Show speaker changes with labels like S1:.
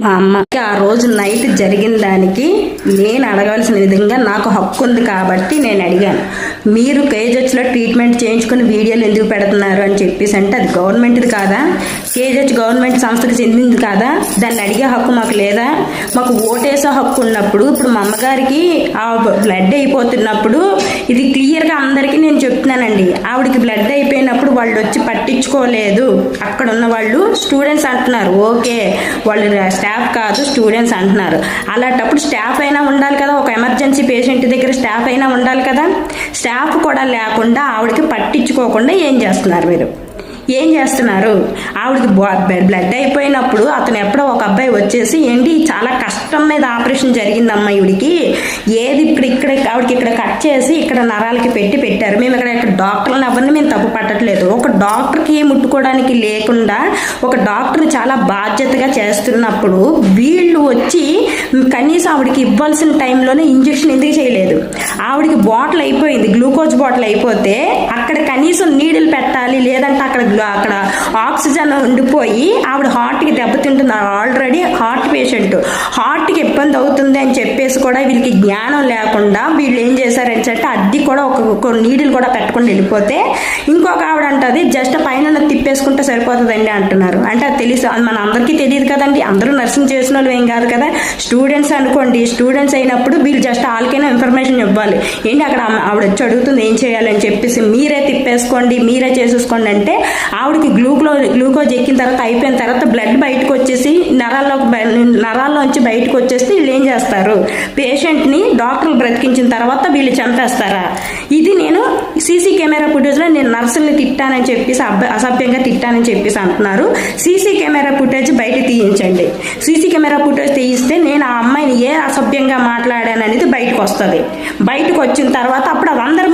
S1: మా అమ్మకి ఆ రోజు నైట్ జరిగిన దానికి నేను అడగవలసిన విధంగా నాకు హక్కు ఉంది కాబట్టి నేను అడిగాను. మీరు కేజెచ్లో ట్రీట్మెంట్ చేయించుకుని వీడియోలు ఎందుకు పెడుతున్నారు అని చెప్పేసి అంటే అది గవర్నమెంట్ది కాదా? కేజెచ్ గవర్నమెంట్ సంస్థకి చెందింది కాదా? దాన్ని అడిగే హక్కు మాకు లేదా? మాకు ఓటేసే హక్కు ఉన్నప్పుడు ఇప్పుడు మా అమ్మగారికి ఆ బ్లడ్ అయిపోతున్నప్పుడు ఇది క్లియర్గా అందరికీ నేను చెప్తున్నానండి. ఆవిడకి బ్లడ్ అయిపోయినప్పుడు వాళ్ళు వచ్చి పట్టించుకోలేదు. అక్కడ ఉన్న వాళ్ళు స్టూడెంట్స్ అంటున్నారు, ఓకే వాళ్ళు స్టాఫ్ కాదు స్టూడెంట్స్ అంటున్నారు. అలాంటప్పుడు స్టాఫ్ అయినా ఉండాలి కదా, ఒక ఎమర్జెన్సీ పేషెంట్ దగ్గర స్టాఫ్ అయినా ఉండాలి కదా. స్టాఫ్ కూడా లేకుండా ఆవిడకి పట్టించుకోకుండా ఏం చేస్తున్నారు మీరు? ఏం చేస్తున్నారు? ఆవిడకి బ్లడ్ అయిపోయినప్పుడు అతను ఎప్పుడో ఒక అబ్బాయి వచ్చేసి ఏంటి చాలా కష్టం మీద ఆపరేషన్ జరిగిందమ్మా ఈవిడికి, ఏది ఇక్కడ ఆవిడకి ఇక్కడ కట్ చేసి ఇక్కడ నరాలకి పెట్టారు. మేము ఇక్కడ డాక్టర్లను ఎవరిని మేము తప్పు పట్టట్లేదు. ఒక డాక్టర్కి ముట్టుకోవడానికి లేకుండా ఒక డాక్టర్ చాలా బాధ్యతగా చేస్తున్నప్పుడు వీళ్ళు వచ్చి కనీసం ఆవిడకి ఇవ్వాల్సిన టైంలోనే ఇంజెక్షన్ ఎందుకు చేయలేదు? ఆవిడకి బాటిల్ అయిపోయింది, గ్లూకోజ్ బాటిల్ అయిపోతే అక్కడ కనీసం నీడిల్ పెట్టాలి, లేదంటే అక్కడ ఆక్సిజన్ ఉండిపోయి ఆవిడ హార్ట్కి దెబ్బతింటుంది. ఆల్రెడీ హార్ట్ పేషెంట్, హార్ట్కి ఇబ్బంది అవుతుంది అని చెప్పేసి కూడా వీళ్ళకి జ్ఞానం లేకుండా వీళ్ళు ఏం చేశారని చెప్పి అది కూడా ఒక నీడిల్ కూడా పెట్టకుండా వెళ్ళిపోతే ఇంకొక ఆవిడ అంటది జస్ట్ పైన తిప్పేసుకుంటే సరిపోతుందండి అంటున్నారు. అంటే అది తెలుసు, అది మన అందరికీ తెలియదు కదండి. అందరూ నర్సింగ్ చేసిన వాళ్ళు ఏం కాదు కదా, స్టూడెంట్స్ అనుకోండి. స్టూడెంట్స్ అయినప్పుడు వీళ్ళు జస్ట్ వాళ్ళకైనా ఇన్ఫర్మేషన్ ఇవ్వాలి. ఏంటి అక్కడ ఆవిడ వచ్చి అడుగుతుంది ఏం చేయాలని చెప్పేసి, మీరే తిప్పేసుకోండి మీరే చేసేసుకోండి అంటే ఆవిడకి గ్లూకోజ్ ఎక్కిన తర్వాత అయిపోయిన తర్వాత బ్లడ్ బయటకు వచ్చేసి నరాల్లోంచి బయటకు వచ్చేస్తే వీళ్ళు ఏం చేస్తారు? పేషెంట్ని డాక్టర్లు బ్రతికించిన తర్వాత వీళ్ళు చంపేస్తారా? ఇది నేను సీసీ కెమెరా ఫుటేజ్లో నేను నర్సుల్ని తిట్టానని చెప్పేసి అసభ్యంగా తిట్టానని చెప్పేసి అంటున్నారు. సీసీ కెమెరా ఫుటేజ్ బయట తీయించండి. సీసీ కెమెరా ఫుటేజ్ తీయిస్తే నేను ఆ అమ్మాయిని ఏ అసభ్యంగా మాట్లాడాను అనేది బయటకు వస్తుంది. బయటకు వచ్చిన తర్వాత అప్పుడు అది అందరి